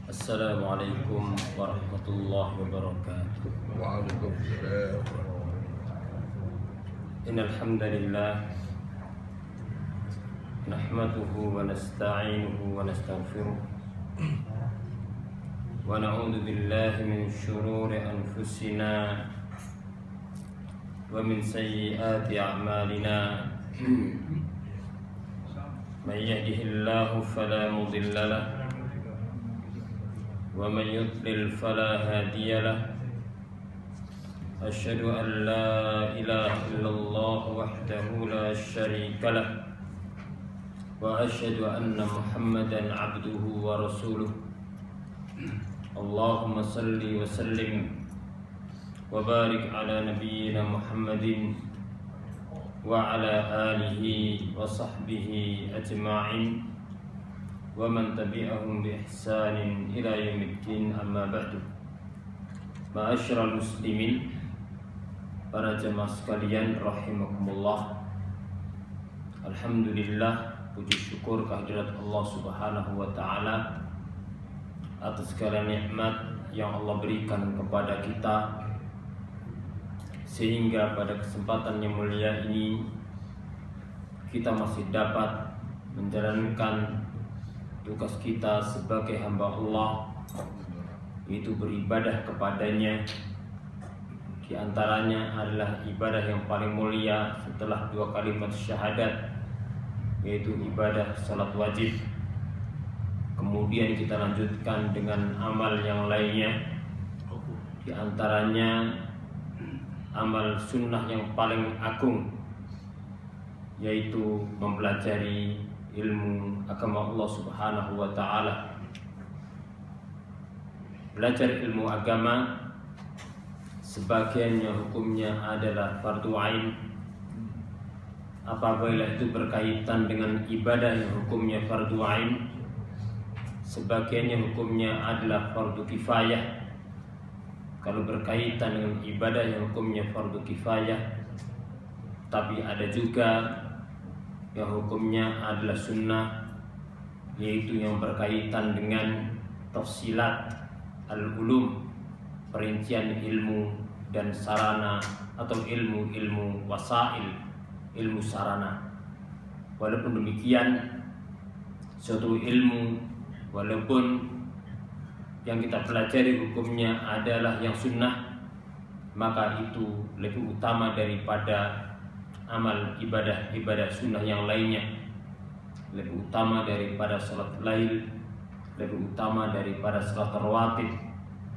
السلام عليكم ورحمة الله وبركاته. وعليكم السلام. إن الحمد لله نحمده ونستعينه ونستغفره ونعوذ بالله من شرور أنفسنا ومن سيئات أعمالنا. من يهده الله فلا مضل له ومن يضلل فلا هادي له. أشهد أن لا إله إلا الله وحده لا شريك له وأشهد أن محمدا عبده ورسوله. اللهم صل وسلم وبارك على نبينا محمد وعلى آله وصحبه أجمعين ومن تبعهم بإحسان إلى يوم الدين. أما بعد. Ma'asyiral muslimin, para jemaah sekalian rahimakumullah. Alhamdulillah, puji syukur kehadirat Allah Subhanahu wa taala atas segala nikmat yang Allah berikan kepada kita, sehingga pada kesempatan yang mulia ini kita masih dapat menjalankan tugas kita sebagai hamba Allah, yaitu beribadah kepadanya. Di antaranya adalah ibadah yang paling mulia setelah dua kalimat syahadat, yaitu ibadah salat wajib. Kemudian kita lanjutkan dengan amal yang lainnya, di antaranya amal sunnah yang paling agung, yaitu mempelajari ilmu agama Allah Subhanahu wa taala. Belajar ilmu agama sebagiannya hukumnya adalah fardu ain apabila itu berkaitan dengan ibadah yang hukumnya fardu ain. Sebagiannya hukumnya adalah fardu kifayah kalau berkaitan dengan ibadah yang hukumnya fardu kifayah. Tapi ada juga yang hukumnya adalah sunnah, yaitu yang berkaitan dengan tafsilat al-ulum, perincian ilmu dan sarana, atau ilmu wasail, ilmu sarana. Walaupun demikian, suatu ilmu walaupun yang kita pelajari hukumnya adalah yang sunnah, maka itu lebih utama daripada amal ibadah sunnah yang lainnya, lebih utama daripada salat lail, lebih utama daripada salat rawatib,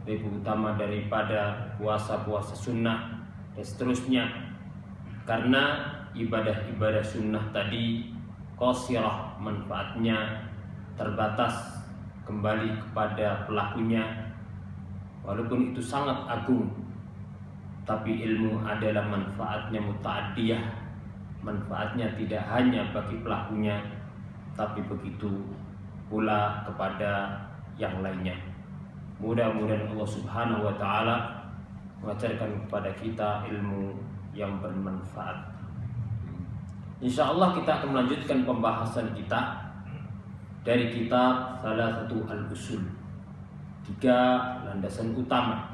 lebih utama daripada puasa sunnah dan seterusnya. Karena ibadah sunnah tadi qasirah, manfaatnya terbatas kembali kepada pelakunya. Walaupun itu sangat agung, tapi ilmu adalah manfaatnya muta'addiyah. Manfaatnya tidak hanya bagi pelakunya, tapi begitu pula kepada yang lainnya. Mudah-mudahan Allah Subhanahu wa taala mengajarkan kepada kita ilmu yang bermanfaat. Insyaallah kita akan melanjutkan pembahasan kita dari kitab Salasatu al-Usul, 3 landasan utama.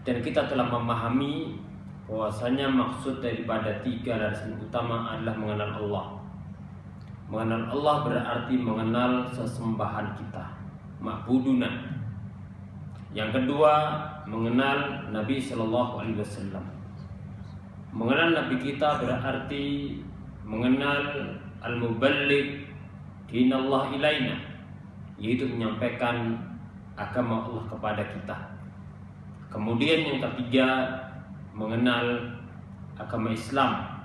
Dan kita telah memahami bahwasanya maksud daripada 3 landasan utama adalah mengenal Allah. Mengenal Allah berarti mengenal sesembahan kita, ma'buduna. Yang kedua, mengenal Nabi Sallallahu Alaihi Wasallam. Mengenal Nabi kita berarti mengenal al-muballigh dinallah ilaina, yaitu menyampaikan agama Allah kepada kita. Kemudian yang ketiga, mengenal agama Islam,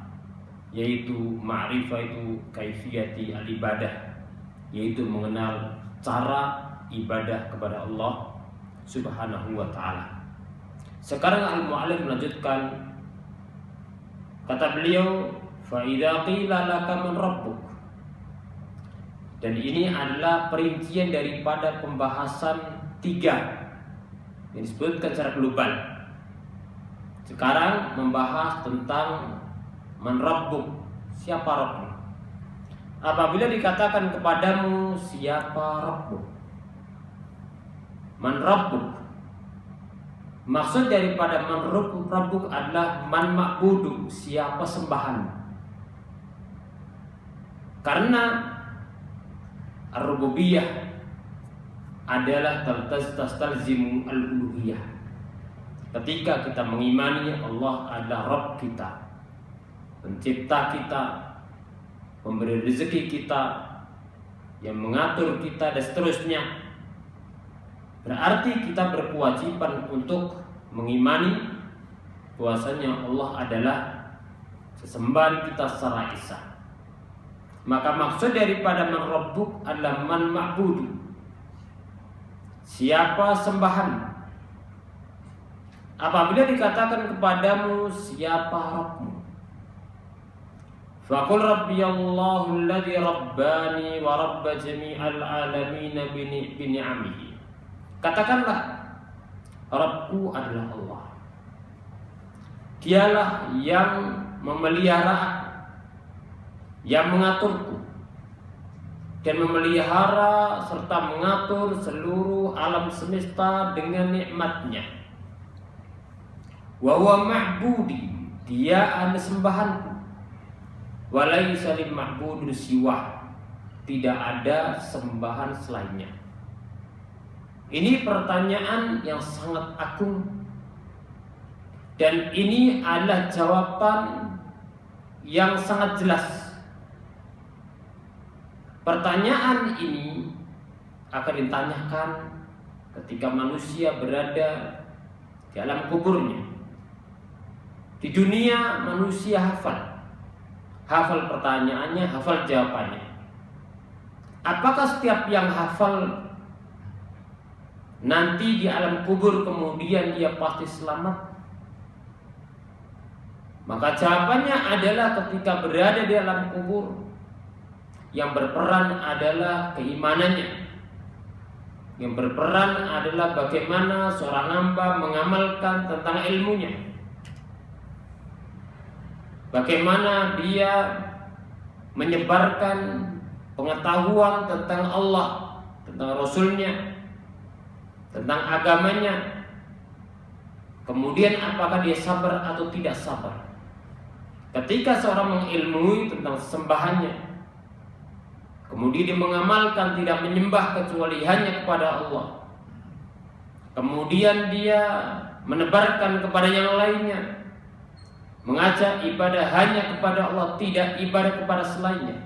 yaitu ma'rifah itu kaifiyati al-ibadah, yaitu mengenal cara ibadah kepada Allah Subhanahu wa ta'ala. Sekarang al-mu'allif melanjutkan, kata beliau, fa idza qila laka man rabbuk. Dan ini adalah perincian daripada pembahasan 3 yang disebutkan secara global. Sekarang membahas tentang man rabbuk, siapa Rabbmu. Apabila dikatakan kepadamu siapa Rabbmu, Man rabbuk. Maksud daripada man rabbuk adalah man ma'budu, siapa sembahan. Karena ar-rububiyah adalah tastalzimu al-uluhiyah. Ketika kita mengimani Allah adalah Rabb kita, pencipta kita, pemberi rezeki kita, yang mengatur kita dan seterusnya, berarti kita berkewajiban untuk mengimani bahwasanya Allah adalah sesembahan kita secara esa. Maka maksud daripada man rabbuk adalah man ma'budu, siapa sembahan. Apabila dikatakan kepadamu siapa Rabbmu, faqul rabbiyallahu alladhi rabbani wa rabba jami'al alamin bi ni'amihi. Katakanlah, Rabbku adalah Allah. Dialah yang memelihara aku, yang mengaturku, dan memelihara serta mengatur seluruh alam semesta dengan nikmatnya. Wa huwa ma'budi, dia adalah sembahanku. Wa laisa lil ma'budin siwa, tidak ada sembahan selainnya. Ini pertanyaan yang sangat agung, dan ini adalah jawaban yang sangat jelas. Pertanyaan ini akan ditanyakan ketika manusia berada di alam kuburnya. Di dunia manusia hafal pertanyaannya, hafal jawabannya. Apakah setiap yang hafal nanti di alam kubur kemudian dia pasti selamat? Maka jawabannya adalah ketika berada di alam kubur, yang berperan adalah keimanannya. Yang berperan adalah bagaimana seorang hamba mengamalkan tentang ilmunya. Bagaimana dia menyebarkan pengetahuan tentang Allah, tentang Rasulnya, tentang agamanya. Kemudian apakah dia sabar atau tidak sabar ketika seorang mengilmui tentang sembahannya, kemudian dia mengamalkan tidak menyembah kecuali hanya kepada Allah, kemudian dia menebarkan kepada yang lainnya, mengajak ibadah hanya kepada Allah, tidak ibadah kepada selainnya.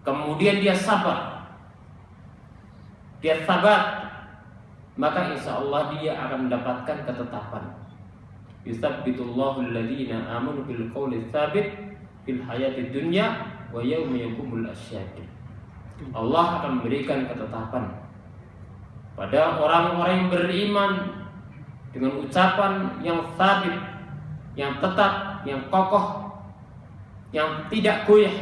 Kemudian dia sabar, dia sabat, maka insya Allah dia akan mendapatkan ketetapan. Yusabbitullahu alladhina amanu bil qawli tsabit fil hayatid dunya wa yauma yaqumul asyhad. Allah akan memberikan ketetapan pada orang-orang yang beriman dengan ucapan yang tsabit, yang tetap, yang kokoh, yang tidak goyah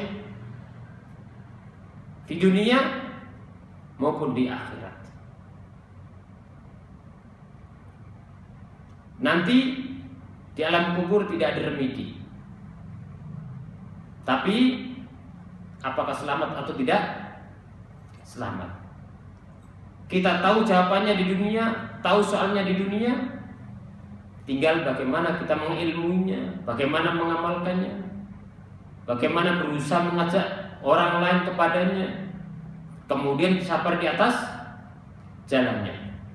di dunia maupun di akhirat. Nanti di alam kubur tidak ada remedi. Tapi apakah selamat atau tidak? Selamat. Kita tahu jawabannya di dunia, tahu soalnya di dunia. Tinggal bagaimana kita mengilmuinya, bagaimana mengamalkannya, bagaimana berusaha mengajak orang lain kepadanya, kemudian sabar di atas jalannya.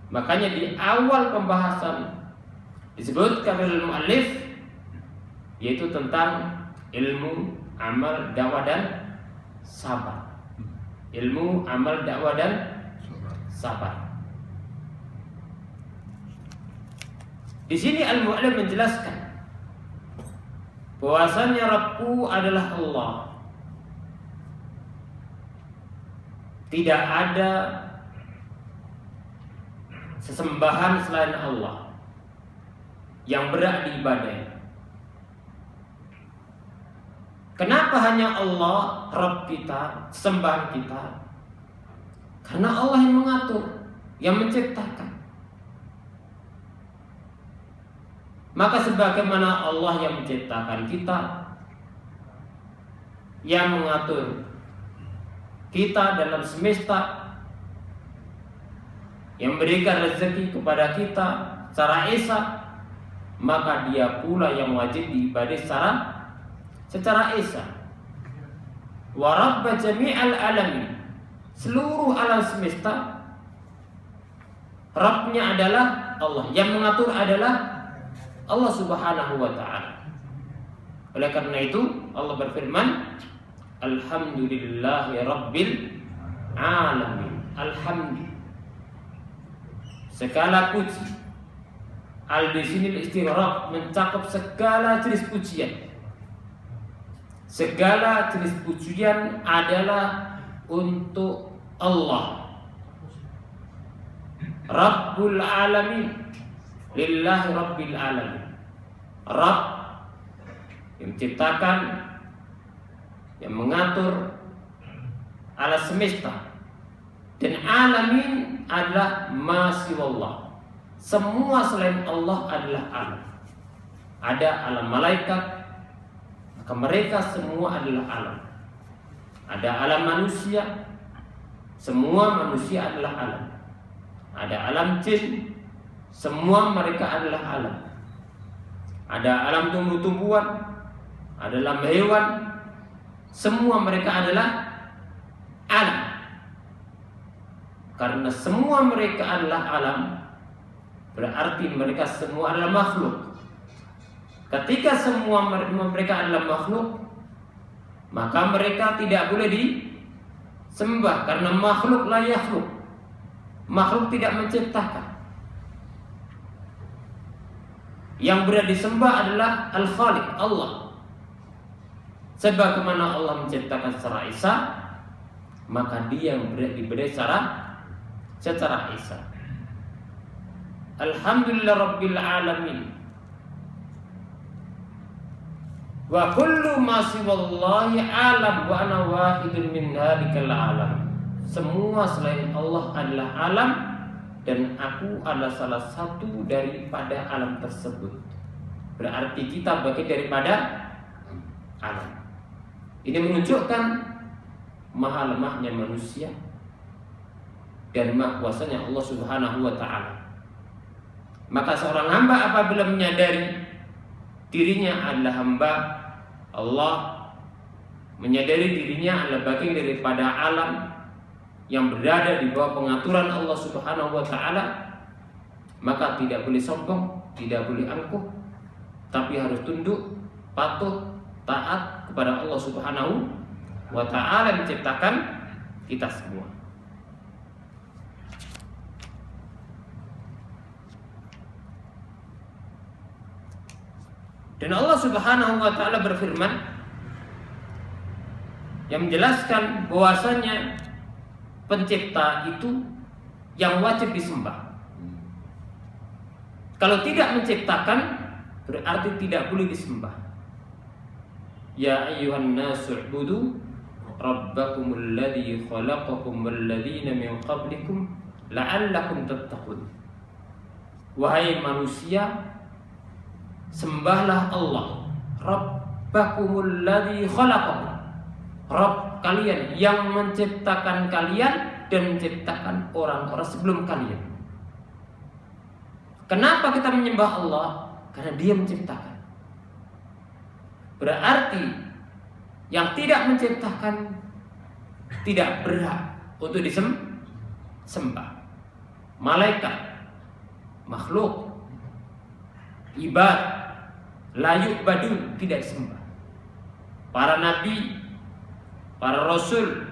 Makanya di awal pembahasan disebutkan oleh mu'allif, yaitu tentang ilmu, amal, dakwah dan sabar. Ilmu, amal, dakwah dan sabar. Di sini al-mu'allif menjelaskan bahwasannya Rabbku adalah Allah. Tidak ada sesembahan selain Allah yang berhak diibadahi. Kenapa hanya Allah Rabb kita, sembahan kita? Karena Allah yang mengatur, yang menciptakan. Maka sebagaimana Allah yang menciptakan kita, yang mengatur kita dalam semesta, yang memberikan rezeki kepada kita secara esa, maka dia pula yang wajib diibadahi secara esa. Wa rabb jami'al alamin, seluruh alam semesta Rabbnya adalah Allah, yang mengatur adalah Allah Subhanahu wa ta'ala. Oleh karena itu Allah berfirman, Alhamdulillahi Rabbil Alamin. Alhamdulillah, segala puji. Al di sini istighraq, mencakup segala jenis pujian. Segala jenis pujian adalah untuk Allah, Rabbul Alamin, Lillahi Rabbil Alamin. Rabb yang menciptakan, yang mengatur alam semesta, dan alamin adalah masiwallah. Semua selain Allah adalah alam. Ada alam malaikat, maka mereka semua adalah alam. Ada alam manusia, semua manusia adalah alam. Ada alam jin, semua mereka adalah alam. Ada alam tumbuh-tumbuhan, ada alam hewan, semua mereka adalah alam. Karena semua mereka adalah alam, berarti mereka semua adalah makhluk. Ketika semua mereka adalah makhluk, maka mereka tidak boleh disembah, karena makhluk la yakhluk. Makhluk tidak menciptakan. Yang berhak disembah adalah Al-Khaliq, Allah. Sebagaimana Allah menciptakan secara esa, maka dia yang berhak diberi secara esa. Alhamdulillah Rabbil Alamin. Wa kullu ma siwallahi alam wa ana wahidun min halikal alam. Semua selain Allah adalah alam, dan aku adalah salah satu daripada alam tersebut. Berarti kita bagian daripada alam. Ini menunjukkan maha lemahnya manusia dan maha kuasanya Allah Subhanahu wa ta'ala. Maka seorang hamba apabila menyadari dirinya adalah hamba Allah, menyadari dirinya adalah bagian daripada alam yang berada di bawah pengaturan Allah Subhanahu wa ta'ala, maka tidak boleh sombong, tidak boleh angkuh, tapi harus tunduk, patuh, taat kepada Allah Subhanahu wa ta'ala yang menciptakan kita semua. Dan Allah Subhanahu wa ta'ala berfirman yang menjelaskan bahwasanya pencipta itu yang wajib disembah. Kalau tidak menciptakan, berarti tidak boleh disembah. Ya ayyuhan nasu u'budu rabbakumul ladzi khalaqakum wal ladzina min qablikum la'allakum tattaqun. Wahai manusia, sembahlah Allah, Rabbakumul ladzi khalaqakum, Rabb kalian yang menciptakan kalian dan menciptakan orang-orang sebelum kalian. Kenapa kita menyembah Allah? Karena Dia menciptakan. Berarti yang tidak menciptakan tidak berhak untuk disembah. Malaikat, makhluk, ibad, layuk badun, tidak disembah. Para nabi, para rasul,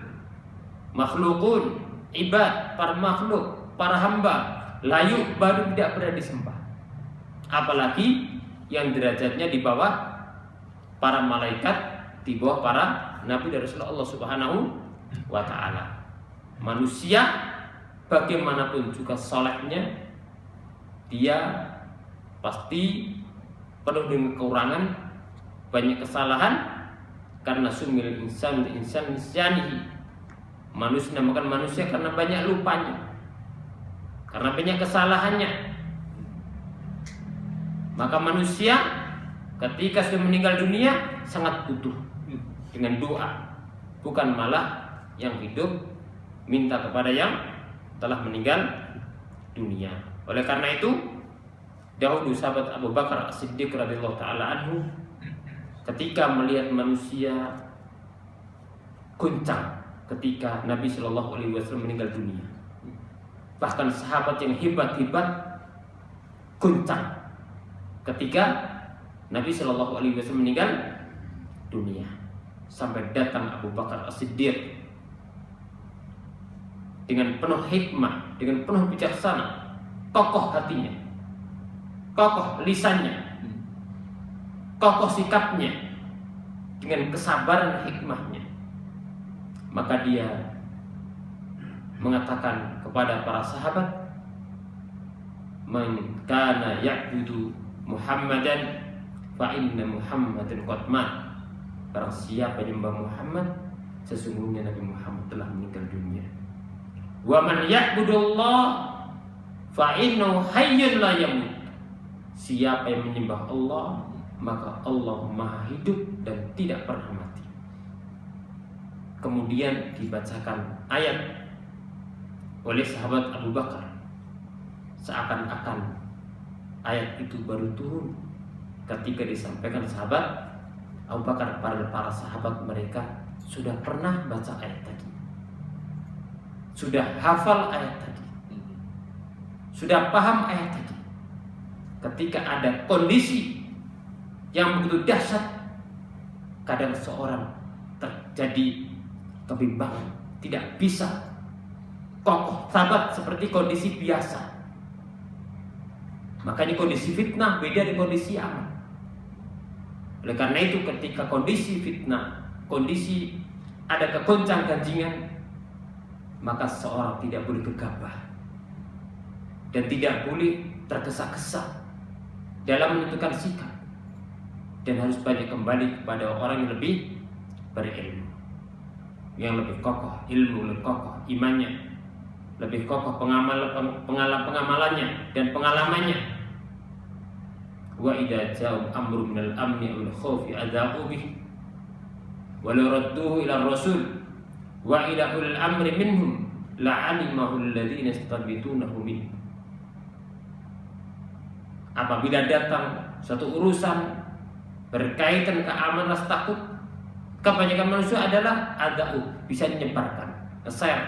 makhlukun, ibad, para makhluk, para hamba, layuk badun tidak pernah disembah. Apalagi yang derajatnya di bawah para malaikat, di bawah para nabi dan rasul Allah Subhanahu wa ta'ala. Manusia bagaimanapun juga salehnya, dia pasti penuh dengan kekurangan, banyak kesalahan, karena sumil insan nisyanihi. Manusia dinamakan manusia karena banyak lupanya, karena banyak kesalahannya. Maka manusia ketika sudah meninggal dunia sangat butuh dengan doa, bukan malah yang hidup minta kepada yang telah meninggal dunia. Oleh karena itu, dahulu sahabat Abu Bakar As-Siddiq radhiyallahu taala anhu ketika melihat manusia goncang ketika Nabi Shallallahu alaihi wasallam meninggal dunia. Bahkan sahabat yang hebat-hebat goncang ketika Nabi Shallallahu alaihi wasallam meninggal dunia. Sampai datang Abu Bakar As-Siddiq dengan penuh hikmah, dengan penuh bijaksana, kokoh hatinya, kokoh lisannya, kokoh sikapnya, dengan kesabaran hikmahnya. Maka dia mengatakan kepada para sahabat, "Man kana ya'budu Muhammadan fa inna Muhammadan qad mat." Barang siapa yang menyembah Muhammad, sesungguhnya Nabi Muhammad telah meninggal dunia. Wa man ya'budullah fa innahu hayyun la yamut. Siapa yang menyembah Allah, maka Allah Maha hidup dan tidak pernah mati. Kemudian dibacakan ayat oleh sahabat Abu Bakar, seakan-akan ayat itu baru turun ketika disampaikan sahabat Abu Bakar pada para sahabat, mereka sudah pernah baca ayat tadi, sudah hafal ayat tadi, sudah paham ayat tadi. Ketika ada kondisi yang begitu dahsyat, kadang seorang terjadi kebimbangan, tidak bisa kokoh sahabat seperti kondisi biasa. Makanya kondisi fitnah beda dengan kondisi aman. Oleh karena itu ketika kondisi fitnah, kondisi ada kegoncang-ganjingan, maka seorang tidak boleh gegabah dan tidak boleh tergesa-gesa dalam menentukan sikap, dan harus banyak kembali kepada orang yang lebih berilmu, yang lebih kokoh ilmu, lebih kokoh imannya, lebih kokoh pengamalannya dan pengalamannya. Wa idza ja'u amru minal amni wal khaufi adza'u bih wa law radduhu ila rasul wa ila ulil amri minhum la'alimahu alladhina yastanbitunahu min. Apabila datang suatu urusan berkaitan keamanan rasa takut, kebanyakan manusia adalah adza'u, bisa menyebarkan, nge-share.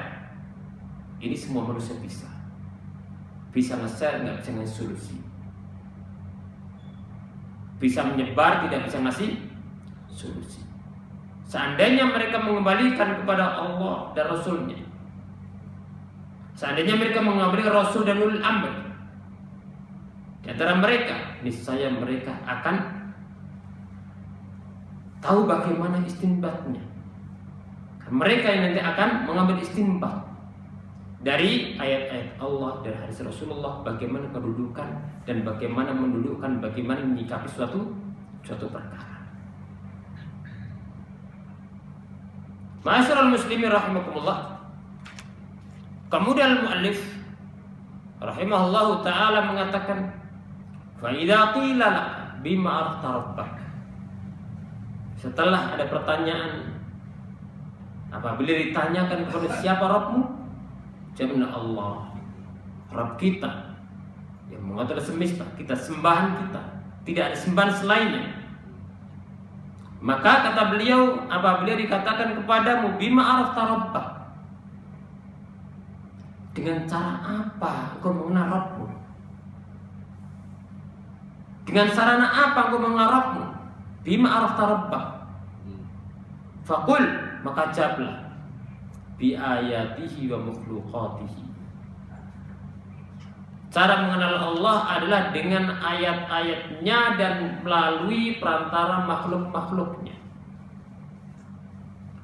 Ini semua manusia bisa nge-share, nggak bisa ngasih solusi. Bisa menyebar, tidak bisa ngasih solusi. Seandainya mereka mengembalikan kepada Allah dan Rasulnya, seandainya mereka mengembalikan Rasul dan ulul amr di antara mereka, niscaya mereka akan tahu bagaimana istinbatnya. Mereka yang nanti akan mengambil istinbat dari ayat-ayat Allah dan hadis Rasulullah, bagaimana kedudukan dan bagaimana mendudukkan, bagaimana menyikapi suatu perkara. Ma'asyiral muslimin rahimakumullah. Kemudian al-muallif rahimahullahu taala mengatakan, fa idza qila bima arafta rabbak. Setelah ada pertanyaan, apabila ditanyakan kepada siapa Rabbmu, jawabnya Allah, Rabb kita yang mengatur semesta, kita sembahan kita, tidak ada sembahan selainnya. Maka kata beliau, apabila dikatakan kepadamu bima arafta rabbak, dengan cara apa engkau mengenal Rabbmu? Dengan sarana apa engkau mengenal Rabbmu? Bima arafta rabbak. Faqul, maka jawablah, bi ayatihi wa makhluqatihi. Cara mengenal Allah adalah dengan ayat-ayatnya dan melalui perantara makhluk-makhluknya.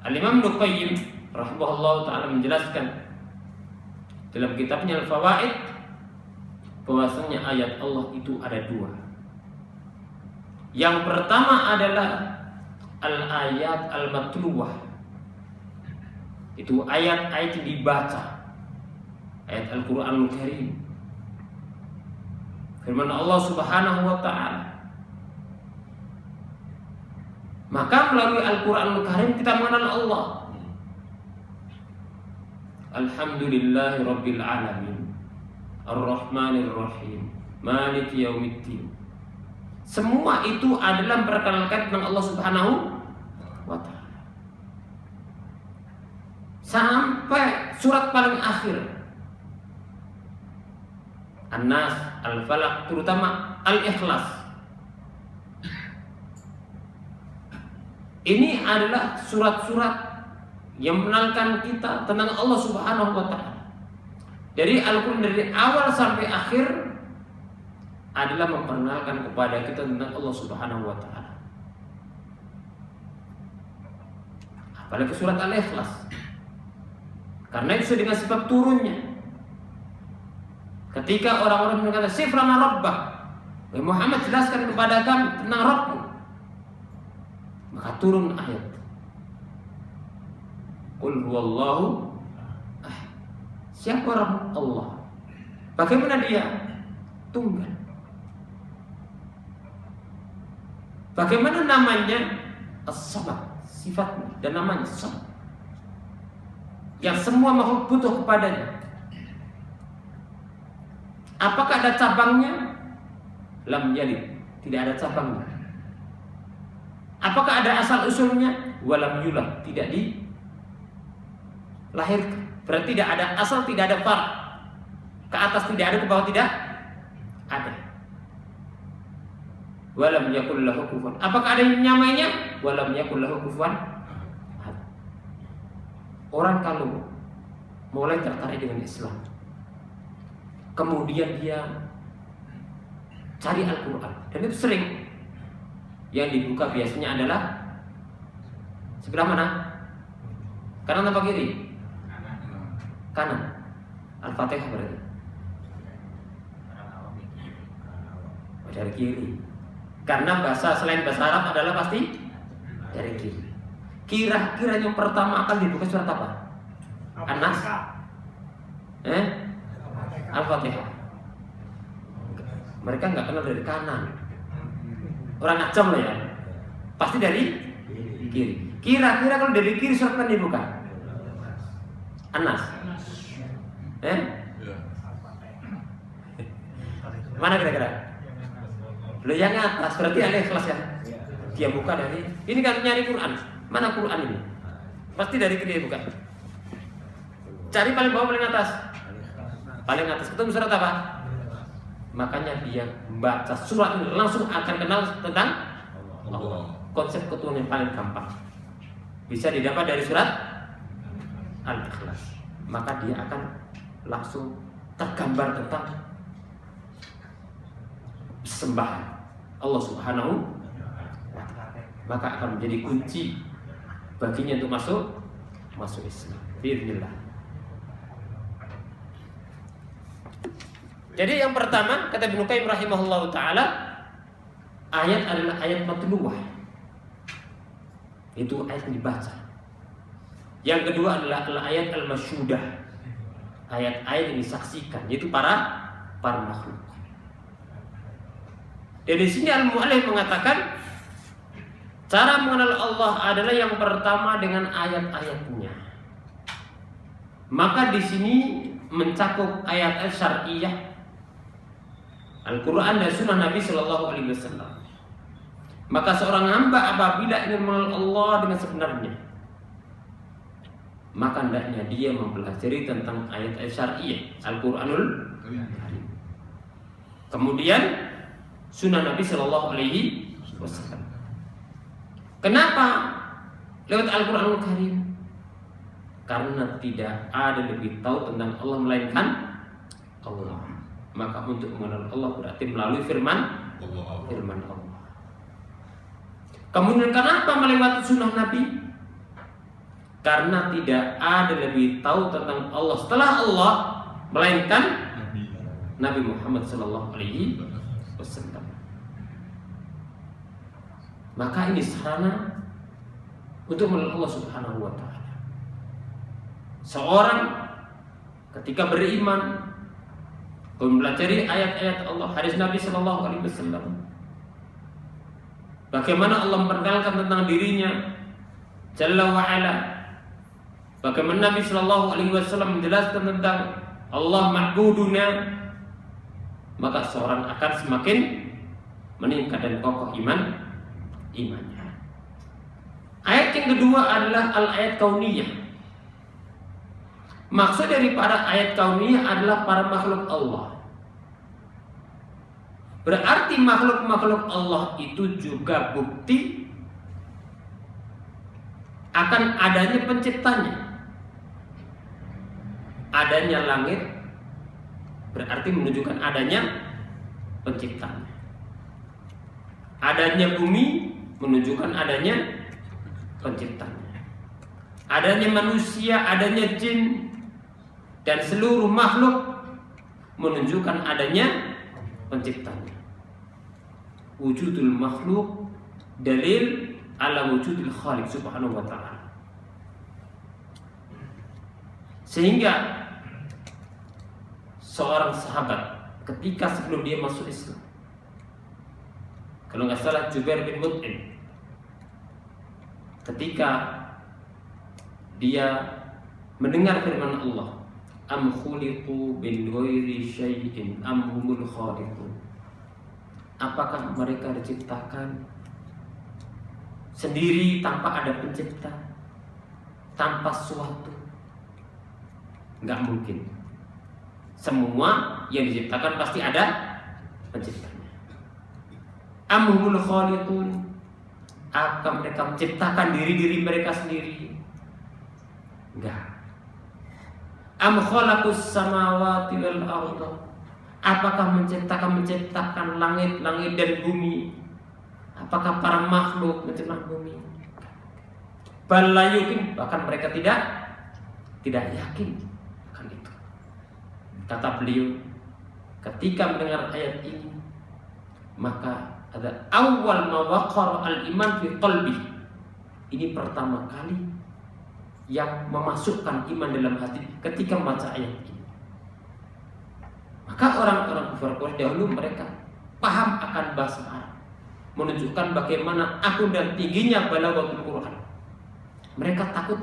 Al-Imam Ibnu Qayyim rahimahullah ta'ala menjelaskan dalam kitabnya Al-Fawaid bahwasanya ayat Allah itu ada dua. Yang pertama adalah al-ayat al-matluwah, itu ayat-ayat yang dibaca, ayat Al-Quranul Karim, firman Allah Subhanahu wa ta'ala. Maka melalui Al-Quranul Karim kita mengenal Allah. Alhamdulillahi Rabbil Alamin, Ar-Rahmanir Rahim, Maliki Yaumiddin. Semua itu adalah memperkenalkan tentang Allah Subhanahu wa ta'ala. Sampai surat paling akhir, An-Nas, Al-Falaq, terutama Al-Ikhlas. Ini adalah surat-surat yang mengenalkan kita tentang Allah Subhanahu wa ta'ala. Dari Al-Quran dari awal sampai akhir adalah memperkenalkan kepada kita tentang Allah Subhanahu wa ta'ala. Apalagi surat Al-Ikhlas, karena itu dengan sebab turunnya. Ketika orang-orang berkata, "Sifrana rabbak," Muhammad jelaskan kepada kami tentang Rabbmu, maka turun ayat, "Qul huwallahu ahad." Siapa Rabb? Allah. Bagaimana dia? Tunggal. Bagaimana namanya? As-Samad, sifatnya dan namanya Samad, yang semua makhluk butuh kepadanya. Apakah ada cabangnya? Lam yalid, tidak ada cabangnya. Apakah ada asal usulnya? Walam yulad, tidak dilahirkan. Berarti tidak ada asal, tidak ada far. Ke atas tidak ada, ke bawah tidak ada. Walam yakul lahu kufuwan. Apakah ada yang nyamainya? Walam yakul lahu kufuwan. Orang kalau mulai tertarik dengan Islam, kemudian dia cari Al-Quran, dan itu sering yang dibuka biasanya adalah sebelah mana? Kanan apa kiri? Kanan. Al-Fatihah berarti. Dari kiri. Karena bahasa selain bahasa Arab adalah pasti dari kiri. Kira-kira yang pertama akan dibuka surat apa? An-Nas? Al-Fatihah. Mereka nggak kenal dari kanan. Orang Ajam lah ya. Pasti dari kiri. Kira-kira kalau dari kiri surat mana dibuka? An-Nas. Mana kira-kira? Lo yang atas berarti Al-Ikhlas ya. Dia buka dari ini kan nyari Quran. Mana Quran ini? Pasti dari kiri dia buka. Cari paling bawah paling atas. Paling atas ketemu surat apa? Makanya dia membaca surat ini langsung akan kenal tentang Allah. Konsep ketuhanan yang paling gampang bisa didapat dari surat Al-Ikhlas. Maka dia akan langsung tergambar tentang sembahan Allah Subhanahu wa ta'ala. Maka akan menjadi kunci baginya untuk masuk Islam. Bismillah. Jadi yang pertama kata Ibnu Qayyim rahimahullahu taala, ayat adalah ayat matluwah. Itu ayat yang dibaca. Yang kedua adalah ayat al-masyhudah. Ayat-ayat yang disaksikan, yaitu para makhluk. Dan di sini al-mu'allif mengatakan cara mengenal Allah adalah yang pertama dengan ayat-ayatnya. Maka di sini mencakup ayat syar'iyyah, Al-Quran dan Sunnah Nabi Sallallahu Alaihi Wasallam. Maka seorang hamba apabila ingin mengenal Allah dengan sebenarnya, maka hendaknya dia mempelajari tentang ayat-ayat syar'iyyah, Al-Quranul Karim. Kemudian Sunnah Nabi Sallallahu Alaihi Wasallam. Kenapa lewat Al-Quranul Karim? Karena tidak ada lebih tahu tentang Allah melainkan Allah. Maka untuk mengenal Allah berarti melalui firman Allah. Kemudian kenapa melewati sunnah Nabi? Karena tidak ada lebih tahu tentang Allah setelah Allah melainkan Nabi Muhammad Sallallahu Alaihi Wasallam. Maka ini sarana untuk mengenal Allah Subhanahu Wa Taala. Seorang ketika beriman, mempelajari ayat-ayat Allah, hadis Nabi Sallallahu Alaihi Wasallam, bagaimana Allah memperkenalkan tentang dirinya Jalla wa Ala, bagaimana Nabi Sallallahu Alaihi Wasallam menjelaskan tentang Allah ma'buduna maka seorang akan semakin meningkat dan kokoh imannya. Ayat yang kedua adalah al-ayat kauniyah. Maksud daripada ayat kauniyah adalah para makhluk Allah. Berarti makhluk-makhluk Allah itu juga bukti akan adanya penciptanya. Adanya langit berarti menunjukkan adanya penciptanya. Adanya bumi menunjukkan adanya penciptanya. Adanya manusia, adanya jin dan seluruh makhluk menunjukkan adanya penciptanya. Wujudul makhluk dalil ala wujudil khaliq subhanahu wa ta'ala. Sehingga seorang sahabat ketika sebelum dia masuk Islam, kalau nggak salah Jubair bin Mut'im, ketika dia mendengar firman Allah, am khuliqu min ghairi syai'in am humul khaliqun, apakah mereka diciptakan sendiri tanpa ada pencipta, tanpa suatu? Nggak mungkin. Semua yang diciptakan pasti ada penciptanya. Am humul khaliqun, apakah mereka menciptakan diri mereka sendiri? Enggak. Am khalaqus samawati wal arda, apakah menciptakan langit dan bumi? Apakah para makhluk menciptakan bumi? Bal la yuqin, bahkan mereka tidak yakin akan itu. Kata beliau, ketika mendengar ayat ini, maka ada awal ma waqara al-iman fi qalbi. Ini pertama kali yang memasukkan iman dalam hati ketika membaca ayat ini. Maka orang-orang kafir Quraisy dahulu mereka paham akan bahasa Arab, menunjukkan bagaimana agung dan tingginya balaghatul Quran. Mereka takut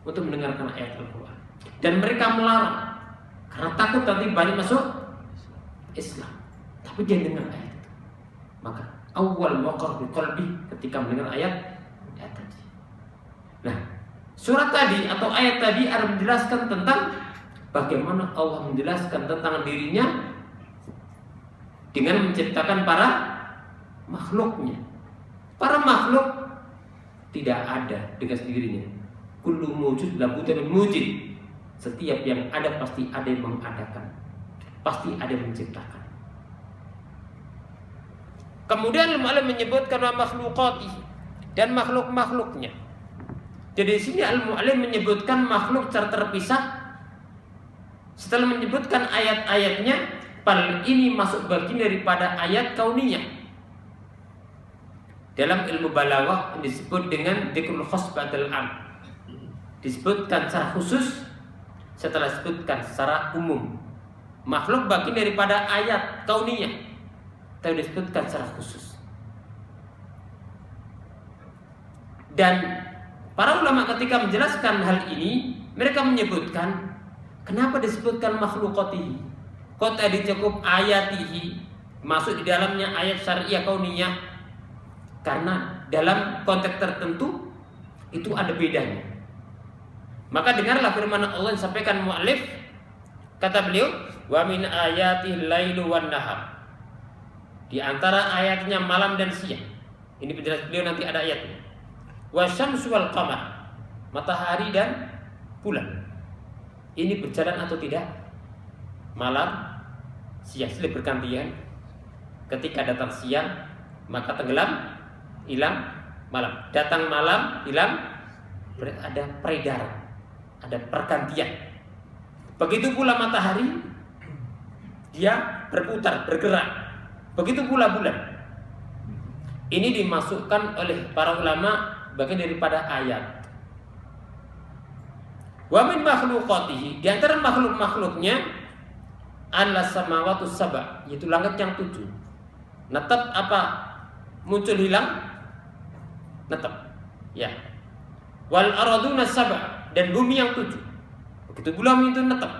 untuk mendengarkan ayat Al-Quran, dan mereka melarang karena takut nanti banyak masuk Islam. Tapi dia dengar ayat itu, maka awal waqar fi qalbi ketika mendengar ayat tadi. Nah, surat tadi atau ayat tadi ada menjelaskan tentang bagaimana Allah menjelaskan tentang dirinya dengan menciptakan para makhluknya. Para makhluk tidak ada dengan sendirinya. Kullu mawjud la budda min mujid. Setiap yang ada pasti ada yang mengadakan, pasti ada yang menciptakan. Kemudian al-mu'allim menyebutkan makhlukati dan makhluk-makhluknya. Jadi di sini al-mu'allim menyebutkan makhluk secara terpisah. Setelah menyebutkan ayat-ayatnya, padahal ini masuk bagian daripada ayat kauniyah. Dalam ilmu balaghah disebut dengan dzikrul khas ba'dal 'am. Disebutkan secara khusus setelah disebutkan secara umum. Makhluk bagian daripada ayat kauniyah, tapi disebutkan secara khusus. Dan para ulama ketika menjelaskan hal ini, mereka menyebutkan kenapa disebutkan makhlukatihi. Kok tadi cukup ayatihi, masuk di dalamnya ayat syariah kauniyah, karena dalam konteks tertentu itu ada bedanya. Maka dengarlah firman Allah yang disampaikan mu'allif. Kata beliau, wa min ayatihi lailu wan nahar. Di antara ayatnya malam dan siang. Ini penjelasan beliau, nanti ada ayatnya. Wa syamsu wal qamar, matahari dan bulan. Ini berjalan atau tidak? Malam, siang, silih bergantian. Ketika datang siang, maka tenggelam, hilang malam. Datang malam, hilang, ada peredaran, ada pergantian. Begitu pula matahari, dia berputar, bergerak. Begitu pula bulan. Ini dimasukkan oleh para ulama bagian daripada ayat. Wa min makhluqatihi, di antara makhluk-makhluknya adalah samawatus sab'a, yaitu langit yang 7. Netap apa? Muncul hilang? Netap. Ya. Wal arduna sab'a, dan bumi yang 7. Begitu pula itu netap.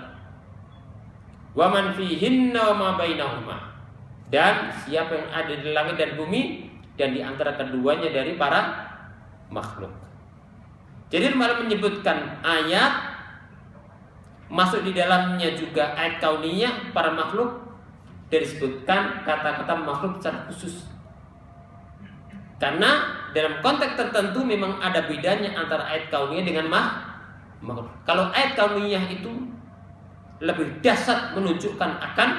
wa man fihinna wa ma bainahuma, dan siapa yang ada di langit dan bumi dan di antara keduanya dari para makhluk. Jadi malah menyebutkan ayat masuk di dalamnya juga ayat kauniyah para makhluk, dan disebutkan kata-kata makhluk secara khusus. Karena dalam konteks tertentu memang ada bedanya antara ayat kauniyah dengan makhluk. Kalau ayat kauniyah itu lebih dahsyat menunjukkan akan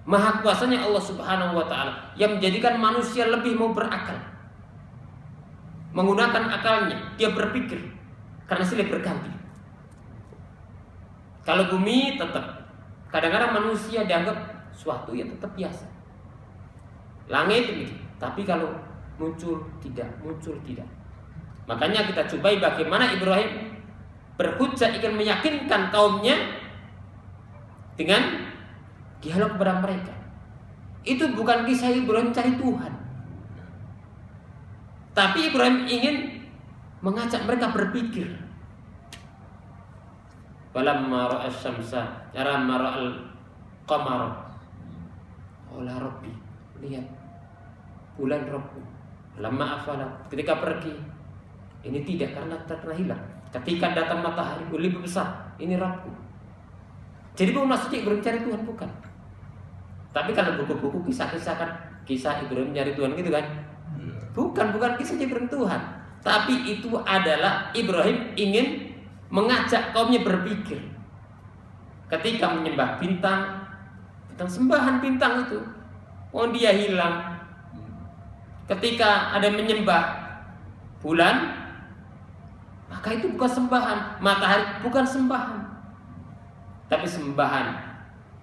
maha kuasanya Allah Subhanahu wa taala yang menjadikan manusia lebih mau berakal. Menggunakan akalnya, dia berpikir karena silih berganti. Kalau bumi tetap, kadang-kadang manusia dianggap suatu yang tetap biasa. Langit ini, tapi kalau muncul tidak. Makanya kita cobai bagaimana Ibrahim berhujjah ingin meyakinkan kaumnya dengan dialog kepada mereka. Itu bukan kisah Ibrahim cari Tuhan, tapi Ibrahim ingin mengajak mereka berpikir. Falamma ra'a asy-syamsa falamma ra'al qamara qala rabbi, lihat bulan Rabbku. Lama afalat, ketika pergi ini tidak karena hilang. Ketika datang matahari lebih besar, ini Rabbku. Jadi bukan maksudnya Ibrahim cari Tuhan, bukan. Tapi kalau buku-buku kisah Ibrahim cari Tuhan gitu kan, bukan kisah Ibrahim Tuhan. Tapi itu adalah Ibrahim ingin mengajak kaumnya berpikir. Ketika menyembah bintang sembahan bintang itu, dia hilang. Ketika ada menyembah bulan, maka itu bukan sembahan. Matahari bukan sembahan, tapi sembahan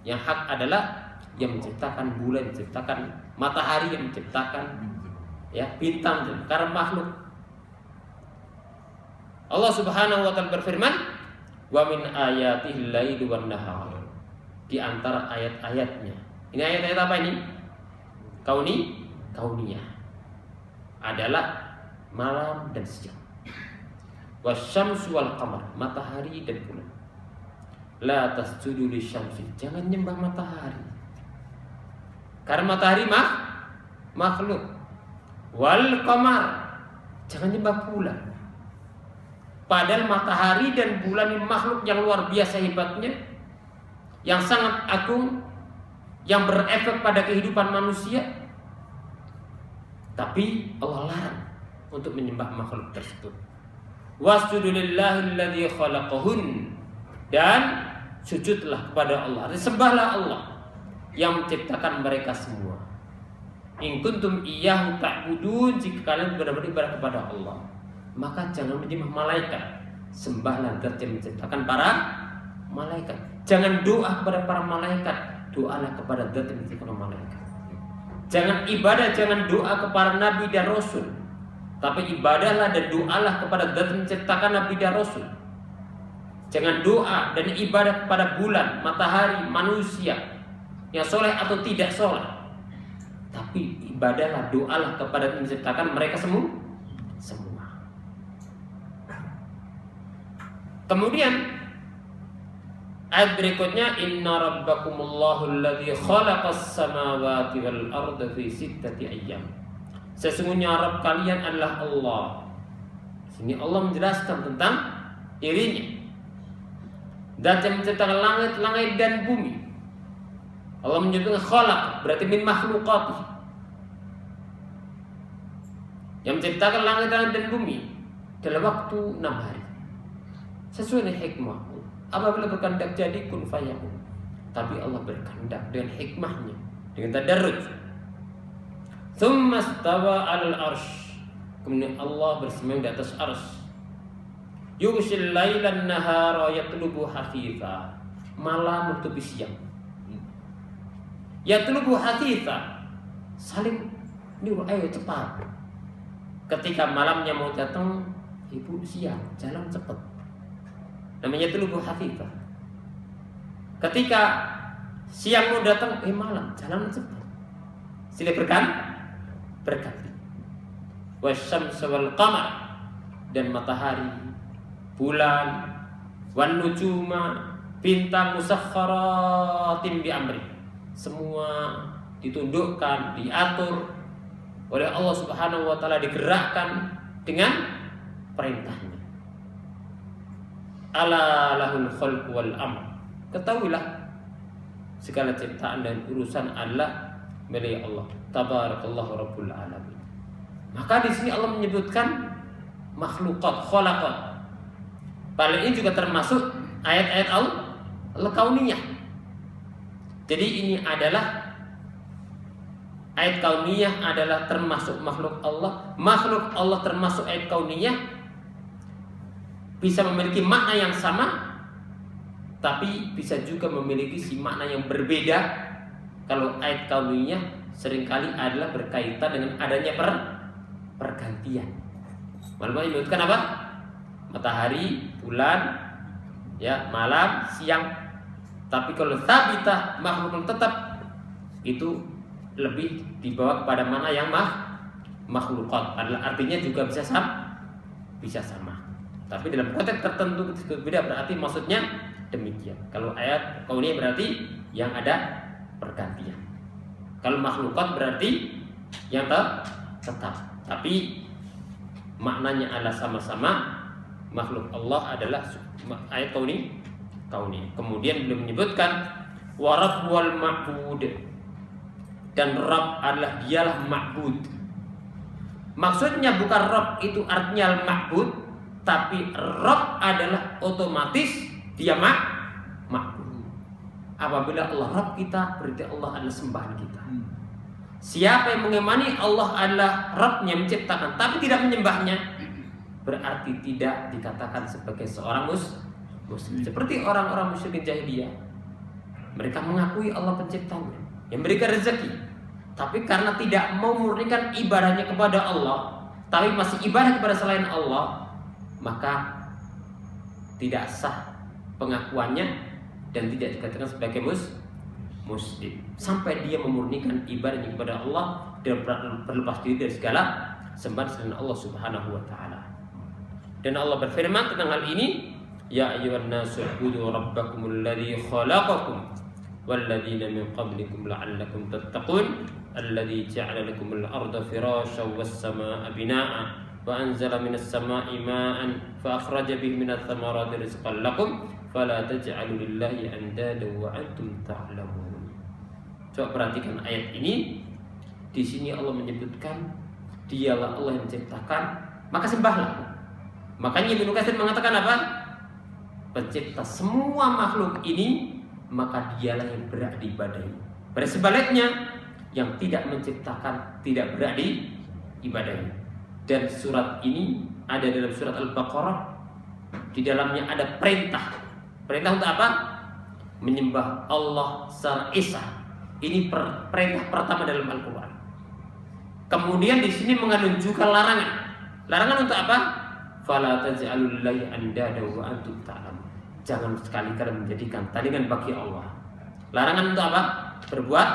yang hak adalah yang menciptakan bulan, menciptakan matahari, yang menciptakan bintang, karena makhluk. Allah Subhanahu wa taala berfirman, "Wa min ayatihi al-lailu wan nahar." Di antara ayat-ayatnya. Ini ayat-ayat apa ini? Kauniyah. Adalah malam dan siang. Wasyamsu wal qamar, matahari dan bulan. La tasjudu lisyamsi, jangan nyembah matahari. Karena matahari makhluk. Wal qamar, jangan nyembah bulan. Padahal matahari dan bulan ini makhluk yang luar biasa hebatnya, yang sangat agung, yang berefek pada kehidupan manusia. Tapi Allah larang untuk menyembah makhluk tersebut. Wasjudu lillahi alladzi khalaqahun, dan sujudlah kepada Allah, sembahlah Allah yang menciptakan mereka semua. In kuntum iyyahu ta'budun, jika kalian benar-benar beribadah kepada Allah, maka jangan menyembah malaikat, sembahlah Zat yang menciptakan para malaikat. Jangan doa kepada para malaikat, doalah kepada Zat yang menciptakan malaikat. Jangan ibadah, jangan doa kepada nabi dan rasul, tapi ibadahlah dan doalah kepada Zat yang menciptakan nabi dan rasul. Jangan doa dan ibadah kepada bulan, matahari, manusia yang soleh atau tidak soleh, tapi ibadahlah, doalah kepada yang menciptakan mereka semua. Kemudian ayat berikutnya, inna rabbakumullahu alladzi khalaqas samawati wal arda fi sittati ayyam. Sesungguhnya Rabb kalian adalah Allah. Sini Allah menjelaskan tentang dirinya. Zat yang menciptakan langit dan bumi. Allah menyebutkan khalaq, berarti min makhluqati, yang menciptakan langit dan bumi dalam waktu 6 hari sesuai dengan hikmah. Apabila berkehendak jadi kun fayakun, tapi Allah berkehendak dengan hikmahnya, dengan tadarruj. Tsumma stawa 'alal arsy, kemudian Allah bersemayam di atas arsy. Yughshil lailan nahara yatlubu hafitha, malam menutupi siang. Yatlubu hafitha, saling nyuruh ayo cepat. Ketika malamnya mau datang, ibu siang, jalan cepat. Namanya yatlubu hafitha. Ketika siang mau datang, malam, jalan cepat. Silih berganti. Wasyamsu wal qamar, dan matahari, bulan, wan nujuma, bintang musakhkharatin bi amri. Semua ditundukkan, diatur oleh Allah Subhanahu wa taala, digerakkan dengan perintahnya. Ala lahul khalqu wal amr. Ketahuilah segala ciptaan dan urusan adalah milik Allah. Tabarakallahu rabbul alamin. Maka di sini Allah menyebutkan makhluqat, khalaqat. Padahal ini juga termasuk ayat-ayat al-kauniyah. Jadi ini adalah ayat kauniyah adalah termasuk makhluk Allah. Makhluk Allah termasuk ayat kauniyah, bisa memiliki makna yang sama, tapi bisa juga memiliki si makna yang berbeda. Kalau ayat kauniyah seringkali adalah berkaitan dengan adanya pergantian. Maksudnya menyebutkan apa? Matahari, bulan, ya, malam, siang. Tapi kalau sabitah, makhluk yang tetap, itu lebih dibawa kepada mana yang makhlukat. Artinya juga bisa sama. Tapi dalam konteks tertentu itu beda, berarti maksudnya demikian. Kalau ayat kauniyah berarti yang ada pergantian. Kalau makhlukat berarti yang tetap. Tapi maknanya adalah sama-sama. Makhluk Allah adalah ayat kauniyah. Kemudian beliau menyebutkan wa rabbul ma'bud, dan Rabb adalah dialah ma'bud. Maksudnya bukan Rabb itu artinya al-ma'bud, tapi Rabb adalah otomatis dia ma'bud. Apabila Allah Rabb kita, berarti Allah adalah sembahan kita. Siapa yang mengimani Allah adalah Rabb-nya, menciptakan tapi tidak menyembahnya, berarti tidak dikatakan sebagai seorang muslim. Seperti orang-orang musyrikin jahiliyah, mereka mengakui Allah penciptanya yang memberikan rezeki, tapi karena tidak mau memurnikan ibadahnya kepada Allah, tapi masih ibadah kepada selain Allah, maka tidak sah pengakuannya dan tidak dikatakan sebagai muslim sampai dia memurnikan ibadahnya kepada Allah dan berlepas diri dari segala sembahan selain Allah Subhanahu wa taala. Dan Allah berfirman tentang hal ini, ya ayyuhan nasu ubudu rabbakumul ladzi khalaqakum walladzina min qablikum la'allakum tattaqun alladzi ja'ala lakumul arda firasyan was samaa'a binaa'a wa anzala minas samaa'i maa'an fa akhraja bihi minats thamarati rizqan lakum fala taj'alu lillahi andadan wa antum ta'lamun. Coba perhatikan ayat ini. Di sini Allah menyebutkan dialah Allah yang menciptakan, maka sembahlah. Makanya Ibnu Katsir mengatakan apa? Pencipta semua makhluk ini, maka dialah yang berhak diibadahi. Pada sebaliknya, yang tidak menciptakan tidak berhak diibadahi. Dan surat ini ada dalam surat Al-Baqarah. Di dalamnya ada perintah. Perintah untuk apa? Menyembah Allah secara esa. Ini perintah pertama dalam Al-Quran. Kemudian di sini mengandung juga larangan. Larangan untuk apa? Fala taj'alul lillahi andada wa antum ta'lamun. Jangan sekali-kali menjadikan tandingan bagi Allah. Larangan untuk apa? Berbuat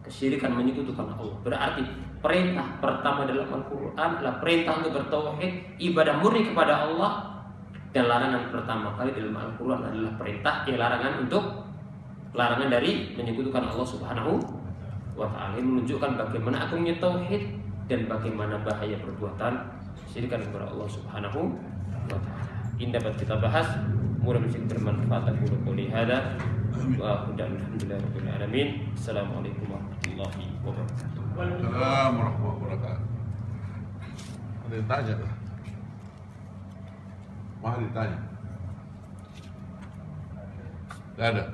kesyirikan, menyekutukan Allah. Berarti perintah pertama dalam Al-Quran adalah perintah untuk bertauhid, ibadah murni kepada Allah. Dan larangan pertama kali dalam Al-Quran adalah perintah, larangan dari menyekutukan Allah Subhanahu wa ta'ala. Ini menunjukkan bagaimana agungnya tauhid dan bagaimana bahaya perbuatan kesyirikan kepada Allah Subhanahu wa ta'ala. Ini dapat kita bahas, mudah-mudahan bermanfaat. Aku qouli hadza wa alhamdulillahirabbil alamin. Assalamualaikum warahmatullahi wabarakatuh. Waalaikumsalam warahmatullahi wabarakatuh. Ada yang tanya lah. Mahal ditanya. Tidak ada.